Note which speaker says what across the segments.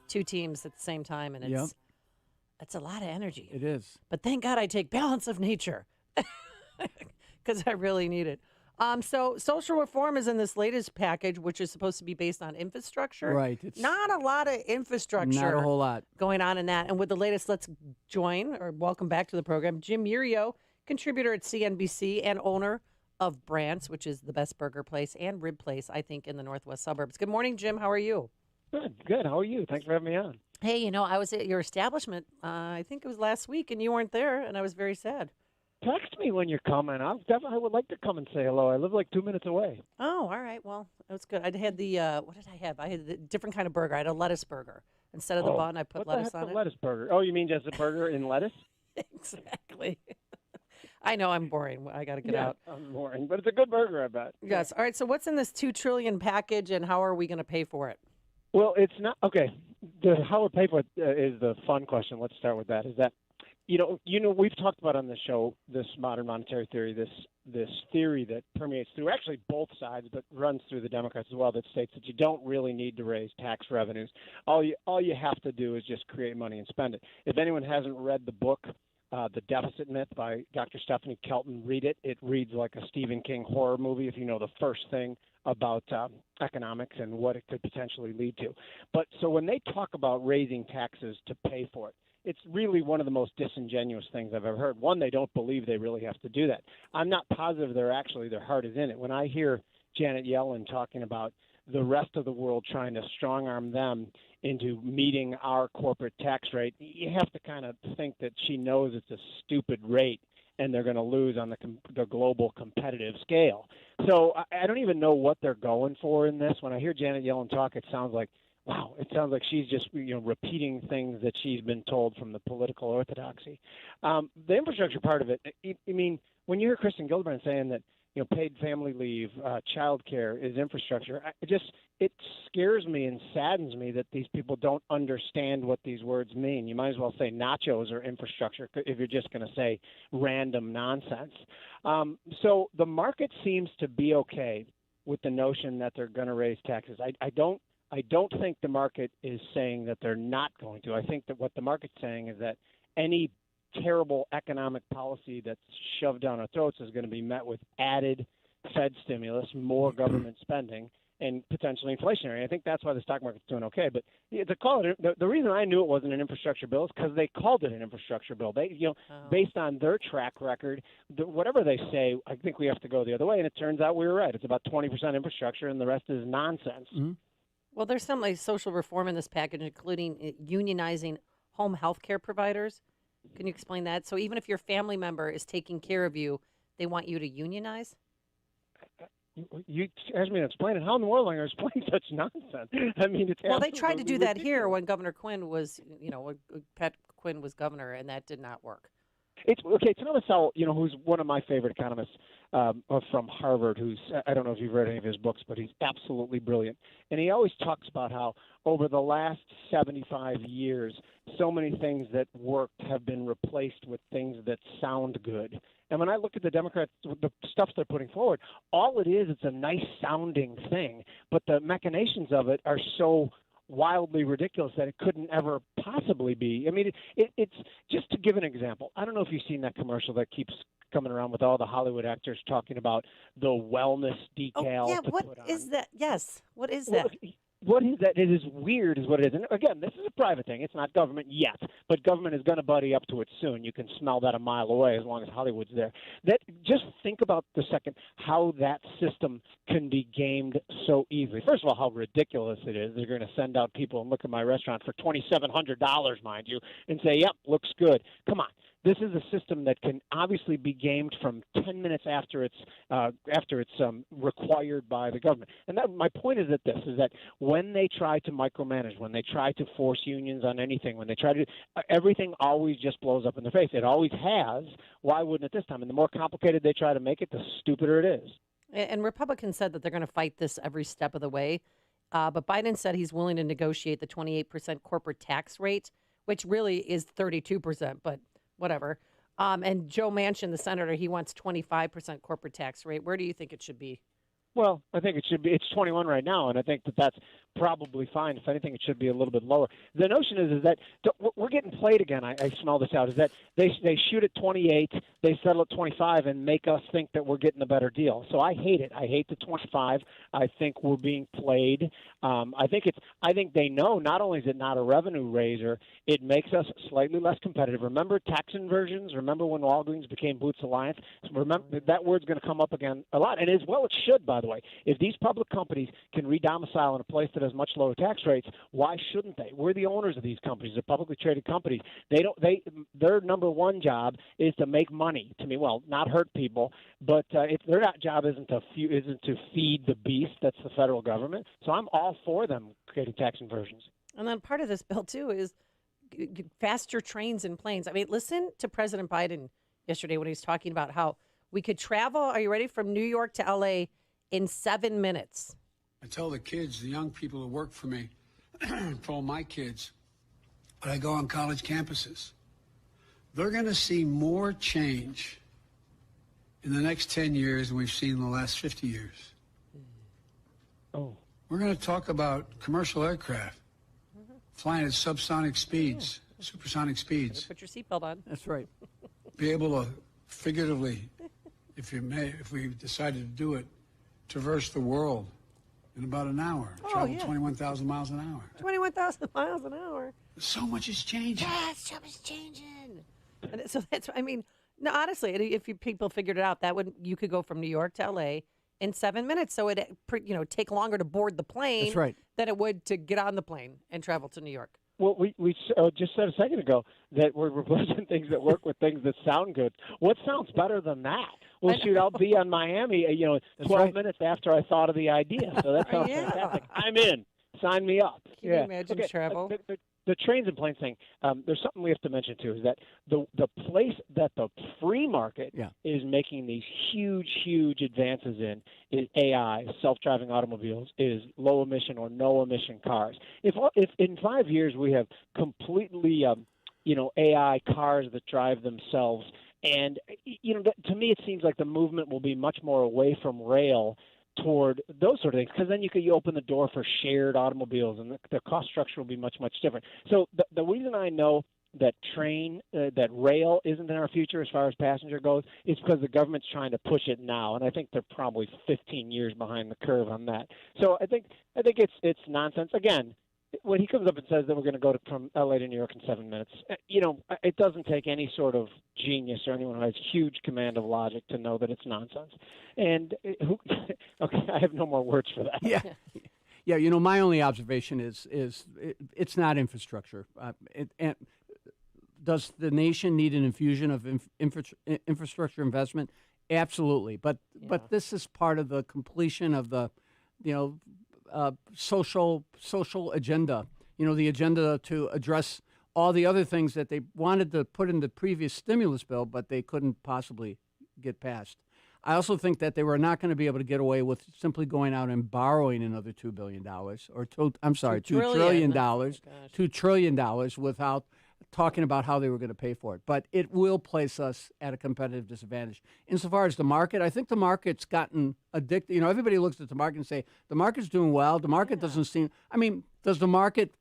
Speaker 1: two teams at the same time, and it's a lot of energy.
Speaker 2: It is.
Speaker 1: But thank God I take balance of nature because I really need it. So social reform is in this latest package, which is supposed to be based on infrastructure.
Speaker 2: Right. It's
Speaker 1: not a lot of infrastructure.
Speaker 2: not a whole lot
Speaker 1: going on in that. And with the latest, let's join or welcome back to the program, Jim Iuorio, contributor at CNBC and owner of Brandt's, which is the best burger place and rib place, I think, in the northwest suburbs. Good morning, Jim. How are you?
Speaker 3: Good. How are you? Thanks for having me on.
Speaker 1: Hey, I was at your establishment, I think it was last week, and you weren't there, and I was very sad.
Speaker 3: Text me when you're coming. I would like to come and say hello. I live like 2 minutes away.
Speaker 1: Oh, all right. Well, it was good. I had the, what did I have? I had a different kind of burger. I had a lettuce burger. Instead of the bun, I put lettuce on it.
Speaker 3: Lettuce burger. Oh, you mean just a burger in lettuce?
Speaker 1: Exactly. I know I'm boring. I got to get out.
Speaker 3: I'm boring, but it's a good burger, I bet.
Speaker 1: Yes. All right. So what's in this $2 trillion package, and how are we going to pay for it?
Speaker 3: Well, it's not okay. How we pay for it is the fun question. Let's start with that. Is that we've talked about on the show this modern monetary theory, this theory that permeates through actually both sides, but runs through the Democrats as well. That states that you don't really need to raise tax revenues. All you have to do is just create money and spend it. If anyone hasn't read the book, The Deficit Myth by Dr. Stephanie Kelton, read it. It reads like a Stephen King horror movie if you know the first thing about economics and what it could potentially lead to. But so when they talk about raising taxes to pay for it, it's really one of the most disingenuous things I've ever heard. One, they don't believe they really have to do that. I'm not positive their heart is in it. When I hear Janet Yellen talking about the rest of the world trying to strong-arm them into meeting our corporate tax rate, you have to kind of think that she knows it's a stupid rate and they're going to lose on the global competitive scale. So I don't even know what they're going for in this. When I hear Janet Yellen talk, it sounds like, wow, it sounds like she's just repeating things that she's been told from the political orthodoxy. The infrastructure part of it, I mean, when you hear Kristen Gillibrand saying that paid family leave, child care is infrastructure, it scares me and saddens me that these people don't understand what these words mean. You might as well say nachos are infrastructure if you're just going to say random nonsense. So the market seems to be okay with the notion that they're going to raise taxes. I don't think the market is saying that they're not going to. I think that what the market's saying is that any terrible economic policy that's shoved down our throats is going to be met with added Fed stimulus, more government spending, and potentially inflationary. I think that's why the stock market's doing okay. But to call it the reason I knew it wasn't an infrastructure bill is because they called it an infrastructure bill. They, based on their track record, whatever they say, I think we have to go the other way. And it turns out we were right. It's about 20% infrastructure, and the rest is nonsense.
Speaker 2: Mm-hmm.
Speaker 1: Well, there's some social reform in this package, including unionizing home health care providers. Can you explain that? So even if your family member is taking care of you, they want you to unionize?
Speaker 3: You asked me to explain it. How in the world am I going to explain such nonsense? I mean, it's
Speaker 1: well, they tried to do that
Speaker 3: ridiculous.
Speaker 1: Here when Governor Quinn was, when Pat Quinn was governor, and that did not work.
Speaker 3: It's okay. Thomas Sowell, who's one of my favorite economists from Harvard, I don't know if you've read any of his books, but he's absolutely brilliant. And he always talks about how over the last 75 years, so many things that worked have been replaced with things that sound good. And when I look at the Democrats, the stuff they're putting forward, all it is, it's a nice sounding thing, but the machinations of it are so wildly ridiculous that it couldn't ever possibly be. I mean, it's just to give an example. I don't know if you've seen that commercial that keeps coming around with all the Hollywood actors talking about the wellness decal.
Speaker 1: Oh, yeah.
Speaker 3: What
Speaker 1: is that? Yes. What is that?
Speaker 3: What is that? It is weird is what it is. And again, this is a private thing. It's not government yet, but government is going to buddy up to it soon. You can smell that a mile away as long as Hollywood's there. Just think about the second how that system can be gamed so easily. First of all, how ridiculous it is. They're going to send out people and look at my restaurant for $2,700, mind you, and say, yep, looks good. Come on. This is a system that can obviously be gamed from 10 minutes after it's required by the government. And my point is that when they try to micromanage, when they try to force unions on anything, when they try to everything always just blows up in their face. It always has. Why wouldn't it this time? And the more complicated they try to make it, the stupider it is.
Speaker 1: And Republicans said that they're going to fight this every step of the way. But Biden said he's willing to negotiate the 28% corporate tax rate, which really is 32%, but whatever. And Joe Manchin, the senator, he wants 25% corporate tax rate. Where do you think it should be?
Speaker 3: Well, I think it should be. It's 21 right now, and I think that that's probably fine. If anything, it should be a little bit lower. The notion is that we're getting played again. I smell this out. Is that they shoot at 28, they settle at 25, and make us think that we're getting a better deal. So I hate it. I hate the 25. I think we're being played. I think they know. Not only is it not a revenue raiser, it makes us slightly less competitive. Remember tax inversions? Remember when Walgreens became Boots Alliance? Remember that word's going to come up again a lot, and as well it should. By the way, if these public companies can redomicile in a place that has much lower tax rates, why shouldn't they? We're the owners of these companies. They're publicly traded companies. Their number one job is to make money. To me, well, not hurt people, but if their job isn't to feed the beast, that's the federal government. So I'm all for them creating tax inversions.
Speaker 1: And then part of this bill too is faster trains and planes. I mean, listen to President Biden yesterday when he was talking about how we could travel. Are you ready? From New York to LA in 7 minutes.
Speaker 2: I tell the kids, the young people who work for me, for all my kids, when I go on college campuses, they're going to see more change in the next 10 years than we've seen in the last 50 years.
Speaker 3: Oh.
Speaker 2: We're going to talk about commercial aircraft flying at subsonic speeds, supersonic speeds.
Speaker 1: Put your seatbelt on.
Speaker 4: That's right.
Speaker 2: Be able to figuratively, if we decided to do it, traverse the world in about an hour. Travel 21,000 miles an hour.
Speaker 1: 21,000 miles an hour.
Speaker 2: So much is changing.
Speaker 1: Yeah, so much changing. And so that's, I mean, no, honestly, if people figured it out, you could go from New York to LA in 7 minutes. So it take longer to board the plane
Speaker 4: That's right.
Speaker 1: than it would to get on the plane and travel to New York.
Speaker 3: Well, we just said a second ago that we're replacing things that work with things that sound good. What sounds better than that? Well, shoot, I'll be on Miami, 12 minutes after I thought of the idea. So that sounds fantastic. I'm in. Sign me up.
Speaker 1: Can you imagine travel?
Speaker 3: The trains and planes thing, there's something we have to mention, too, is that the place that the free market is making these huge, huge advances in is AI, self-driving automobiles, is low-emission or no-emission cars. If in 5 years we have completely, AI cars that drive themselves, and, to me it seems like the movement will be much more away from rail toward those sort of things, because then you open the door for shared automobiles, and the cost structure will be much, much different. So the reason I know that that rail isn't in our future as far as passenger goes is because the government's trying to push it now, and I think they're probably 15 years behind the curve on that. So I think it's nonsense. Again, when he comes up and says that we're going to go from LA to New York in 7 minutes, it doesn't take any sort of genius or anyone who has huge command of logic to know that it's nonsense. And okay, I have no more words for that.
Speaker 4: Yeah. My only observation is it's not infrastructure. Does the nation need an infusion of infrastructure investment? Absolutely. But this is part of the completion of the, social agenda, the agenda to address all the other things that they wanted to put in the previous stimulus bill, but they couldn't possibly get passed. I also think that they were not going to be able to get away with simply going out and borrowing another $2 billion $2 trillion, $2 trillion without talking about how they were going to pay for it. But it will place us at a competitive disadvantage. Insofar as the market, I think the market's gotten addicted. Everybody looks at the market and say, the market's doing well. The market doesn't seem, does the market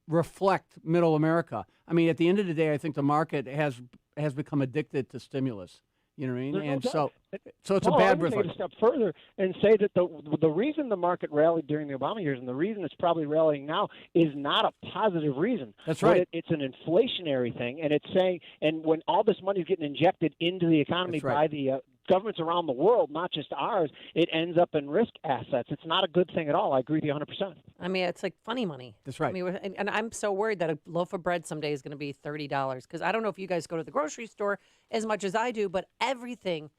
Speaker 4: reflect middle America? At the end of the day, I think the market has become addicted to stimulus. You know what I mean?
Speaker 3: And
Speaker 4: so it's a
Speaker 3: Paul,
Speaker 4: bad
Speaker 3: I would take it a step further and say that the reason the market rallied during the Obama years and the reason it's probably rallying now is not a positive reason.
Speaker 4: That's right.
Speaker 3: It's an inflationary thing, and it's saying, and when all this money is getting injected into the economy by the governments around the world, not just ours, it ends up in risk assets. It's not a good thing at all. I agree with you 100%.
Speaker 1: It's like funny money.
Speaker 4: That's right.
Speaker 1: And I'm so worried that a loaf of bread someday is going to be $30 because I don't know if you guys go to the grocery store as much as I do, but everything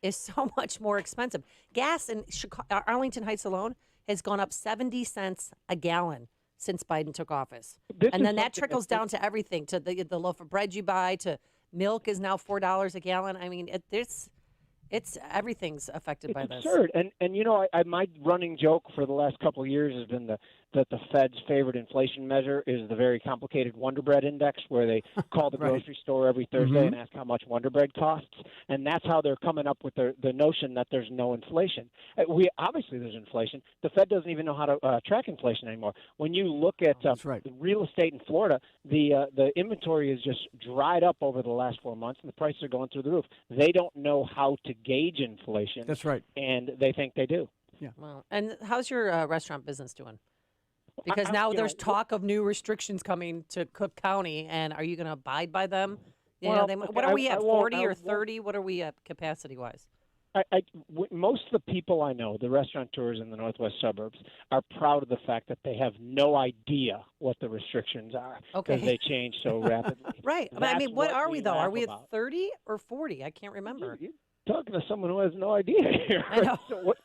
Speaker 1: is so much more expensive. Gas in Arlington Heights alone has gone up 70 cents a gallon since Biden took office. And then that trickles down to everything, to the loaf of bread you buy, to milk is now $4 a gallon. Everything's affected by this.
Speaker 3: It's absurd. And my running joke for the last couple of years has been that the Fed's favorite inflation measure is the very complicated Wonder Bread Index, where they call the
Speaker 4: Right.
Speaker 3: grocery store every Thursday and ask how much Wonder Bread costs, and that's how they're coming up with the notion that there's no inflation. Obviously there's inflation. The Fed doesn't even know how to track inflation anymore. When you look at
Speaker 4: That's right.
Speaker 3: the real estate in Florida, the inventory is just dried up over the last 4 months, and the prices are going through the roof. They don't know how to gauge inflation.
Speaker 4: That's right.
Speaker 3: And they think they do.
Speaker 1: Well, and how's your restaurant business doing? Because now
Speaker 3: you
Speaker 1: there's
Speaker 3: know,
Speaker 1: talk of new restrictions coming to Cook County, and are you going to abide by them? You
Speaker 3: Well,
Speaker 1: know,
Speaker 3: okay,
Speaker 1: what are we at,
Speaker 3: I won't-
Speaker 1: 40 or 30? What are we at capacity-wise?
Speaker 3: Most of the people I know, the restaurateurs in the northwest suburbs, are proud of the fact that they have no idea what the restrictions are because
Speaker 1: Okay.
Speaker 3: they change so rapidly.
Speaker 1: Right. But I
Speaker 3: That's
Speaker 1: mean, what are we, though? Are
Speaker 3: laugh
Speaker 1: we at
Speaker 3: about.
Speaker 1: 30 or 40? I can't remember.
Speaker 3: You're talking to someone who has no idea here.
Speaker 1: I know.
Speaker 3: So what,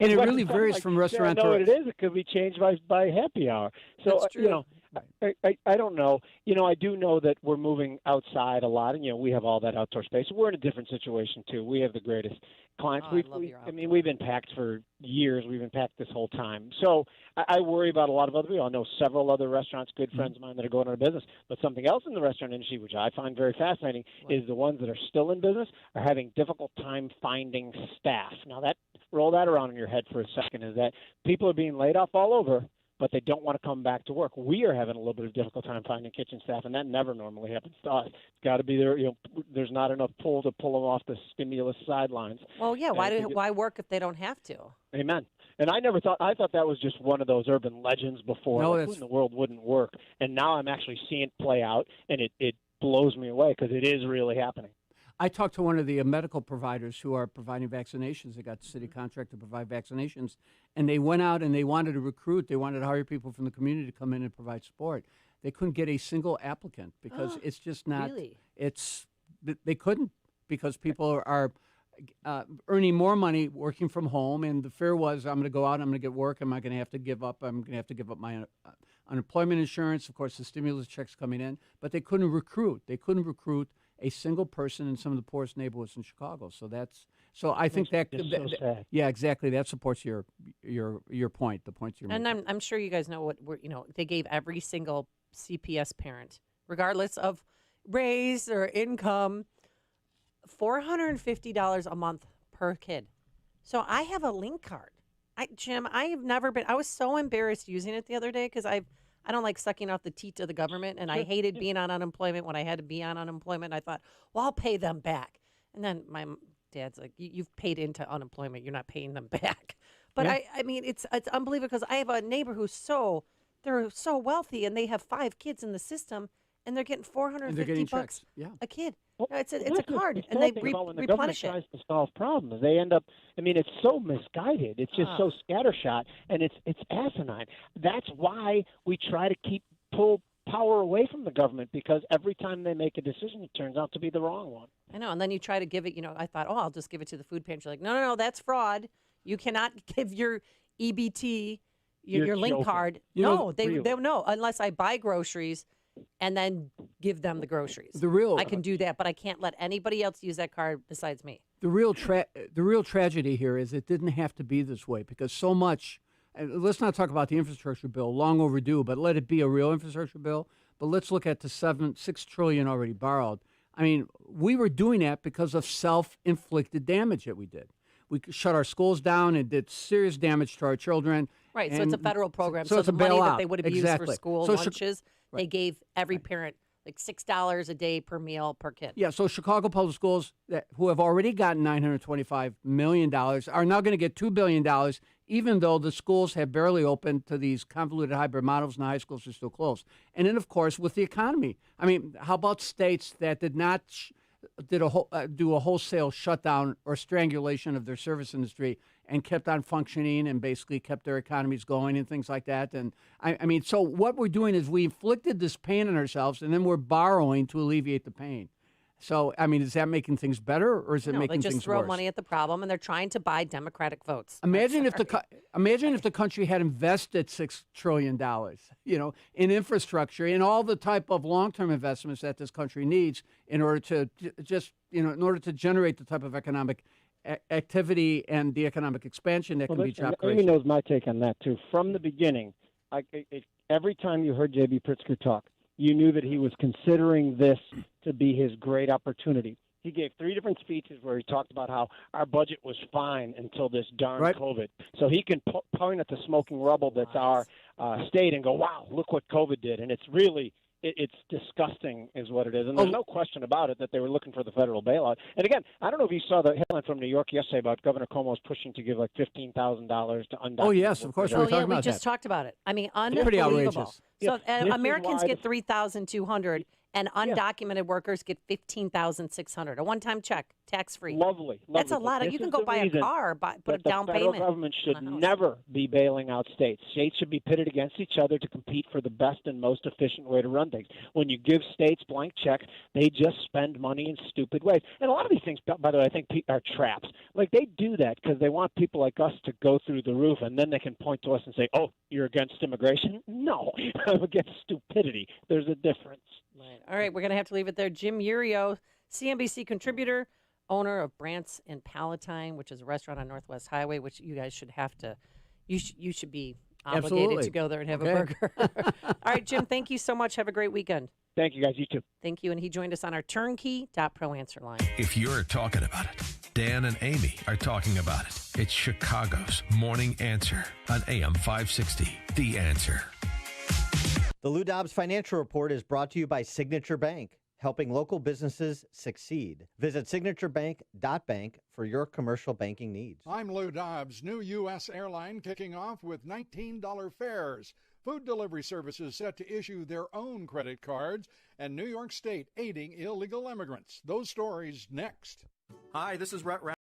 Speaker 4: And it
Speaker 3: what
Speaker 4: really
Speaker 3: it's
Speaker 4: varies
Speaker 3: like,
Speaker 4: from
Speaker 3: I
Speaker 4: restaurant
Speaker 3: know
Speaker 4: to
Speaker 3: what it is. It could be changed by happy hour. So
Speaker 1: That's true.
Speaker 3: you know, I don't know. You know, I do know that we're moving outside a lot, and we have all that outdoor space. We're in a different situation too. We have the greatest clients.
Speaker 1: Oh, I love your
Speaker 3: We've been packed for years. We've been packed this whole time. So I worry about a lot of other people. I know several other restaurants, good friends of mine, that are going out of business. But something else in the restaurant industry, which I find very fascinating, is the ones that are still in business are having difficult time finding staff. Now roll that around in your head for a second. Is that people are being laid off all over, but they don't want to come back to work. We are having a little bit of difficult time finding kitchen staff, and that never normally happens to us. It's got to be there. There's not enough pull to pull them off the stimulus sidelines.
Speaker 1: Well, yeah. Why work if they don't have to?
Speaker 3: Amen. And I thought that was just one of those urban legends before.
Speaker 4: No,
Speaker 3: who in the world wouldn't work? And now I'm actually seeing it play out, and it blows me away because it is really happening.
Speaker 4: I talked to one of the medical providers who are providing vaccinations. They got the city contract to provide vaccinations, and they went out and they wanted to recruit. They wanted to hire people from the community to come in and provide support. They couldn't get a single applicant because it's just not.
Speaker 1: Really?
Speaker 4: They couldn't because people are earning more money working from home, and the fear was, I'm going to go out, I'm going to get work, am I going to have to give up? I'm going to have to give up my unemployment insurance. Of course, the stimulus checks coming in, but they couldn't recruit. They couldn't recruit a single person in some of the poorest neighborhoods in Chicago. So I think that,
Speaker 3: sad.
Speaker 4: yeah, exactly. That supports your point. The points you're
Speaker 1: And
Speaker 4: making.
Speaker 1: I'm sure you guys know they gave every single CPS parent, regardless of race or income, $450 a month per kid. So I have a link card. Jim, I was so embarrassed using it the other day because I don't like sucking off the teat of the government, and I hated being on unemployment when I had to be on unemployment. I thought, well, I'll pay them back. And then my dad's like, you've paid into unemployment. You're not paying them back. But
Speaker 4: Yeah.
Speaker 1: I mean, it's unbelievable because I have a neighbor who's they're so wealthy, and they have 5 kids in the system, and they're getting $450
Speaker 4: checks. Yeah.
Speaker 1: a kid.
Speaker 3: Well,
Speaker 1: It's a
Speaker 3: that's the
Speaker 1: card, and
Speaker 3: sad
Speaker 1: they
Speaker 3: thing about when the government
Speaker 1: replenish it.
Speaker 3: tries to solve problems. They end up. It's so misguided. It's just so scattershot, and it's asinine. That's why we try to pull power away from the government, because every time they make a decision, it turns out to be the wrong one.
Speaker 1: I know, and then you try to give it. I thought, I'll just give it to the food pantry. Like, no, that's fraud. You cannot give your EBT, your
Speaker 3: You're
Speaker 1: link
Speaker 3: joking.
Speaker 1: card. They no, unless I buy groceries and then give them the groceries. I can do that, but I can't let anybody else use that card besides me.
Speaker 4: The real tragedy here is it didn't have to be this way, because so much. And let's not talk about the infrastructure bill, long overdue, but let it be a real infrastructure bill. But let's look at the $6 trillion already borrowed. I mean, we were doing that because of self-inflicted damage that we did. We shut our schools down and did serious damage to our children.
Speaker 1: Right, so it's a federal program.
Speaker 4: So it's
Speaker 1: the
Speaker 4: a
Speaker 1: money that
Speaker 4: bailout.
Speaker 1: they would have used
Speaker 4: Exactly.
Speaker 1: for school
Speaker 4: So
Speaker 1: lunches, they gave every parent like $6 a day per meal per kid.
Speaker 4: Yeah, so Chicago Public Schools, who have already gotten $925 million, are now going to get $2 billion, even though the schools have barely opened to these convoluted hybrid models and the high schools are still closed. And then, of course, with the economy. I mean, how about states that did not do a wholesale shutdown or strangulation of their service industry and kept on functioning and basically kept their economies going and things like that? And I mean, so what we're doing is we inflicted this pain on ourselves, and then we're borrowing to alleviate the pain. So, I mean, is that making things better, or is it making things worse?
Speaker 1: They just throw money at the problem, and they're trying to buy Democratic votes.
Speaker 4: Imagine if the country had invested $6 trillion, in infrastructure, in all the type of long-term investments that this country needs in order to in order to generate the type of economic activity and the economic expansion that can be job
Speaker 3: Amy
Speaker 4: creation.
Speaker 3: knows my take on that, too. From the beginning, every time you heard J.B. Pritzker talk, you knew that he was considering this to be his great opportunity. He gave 3 different speeches where he talked about how our budget was fine until this darn
Speaker 4: Right.
Speaker 3: COVID. So he can point at the smoking rubble that's our state and go, wow, look what COVID did. And it's really it's disgusting is what it is. And there's no question about it that they were looking for the federal bailout. And again, I don't know if you saw the headline from New York yesterday about Governor Cuomo's pushing to give like $15,000 to undocumented
Speaker 4: Oh, yes, of course.
Speaker 3: workers.
Speaker 4: We were talking
Speaker 1: we
Speaker 4: about
Speaker 1: just
Speaker 4: that.
Speaker 1: talked about it. I mean,
Speaker 4: Pretty
Speaker 1: unbelievable.
Speaker 4: outrageous.
Speaker 1: So
Speaker 3: This is
Speaker 1: Americans
Speaker 3: why
Speaker 1: get 3,200, and undocumented workers get 15,600. A one-time check, tax-free.
Speaker 3: Lovely.
Speaker 1: That's a
Speaker 3: But
Speaker 1: lot.
Speaker 3: this
Speaker 1: You can
Speaker 3: is
Speaker 1: go
Speaker 3: the
Speaker 1: buy a
Speaker 3: reason
Speaker 1: car, put a
Speaker 3: that
Speaker 1: down
Speaker 3: the federal
Speaker 1: payment.
Speaker 3: government should
Speaker 1: on a house.
Speaker 3: never be bailing out states. States should be pitted against each other to compete for the best and most efficient way to run things. When you give states blank checks, they just spend money in stupid ways. And a lot of these things, by the way, I think are traps. Like they do that because they want people like us to go through the roof, and then they can point to us and say, "Oh, you're against immigration?" No, I'm against stupidity. There's a difference.
Speaker 1: Right. All right, we're going to have to leave it there. Jim Iuorio, CNBC contributor, owner of Brant's in Palatine, which is a restaurant on Northwest Highway, which you guys should have to, you should be obligated
Speaker 4: Absolutely.
Speaker 1: to go there and have a
Speaker 4: Okay.
Speaker 1: burger. All right, Jim, thank you so much. Have a great weekend.
Speaker 3: Thank you, guys. You too.
Speaker 1: Thank you. And he joined us on our turnkey.pro answer line.
Speaker 5: If you're talking about it, Dan and Amy are talking about it. It's Chicago's Morning Answer on AM 560. The Answer.
Speaker 6: The Lou Dobbs Financial Report is brought to you by Signature Bank, helping local businesses succeed. Visit signaturebank.bank for your commercial banking needs.
Speaker 7: I'm Lou Dobbs. New U.S. airline kicking off with $19 fares. Food delivery services set to issue their own credit cards, and New York State aiding illegal immigrants. Those stories next.
Speaker 8: Hi, this is Rhett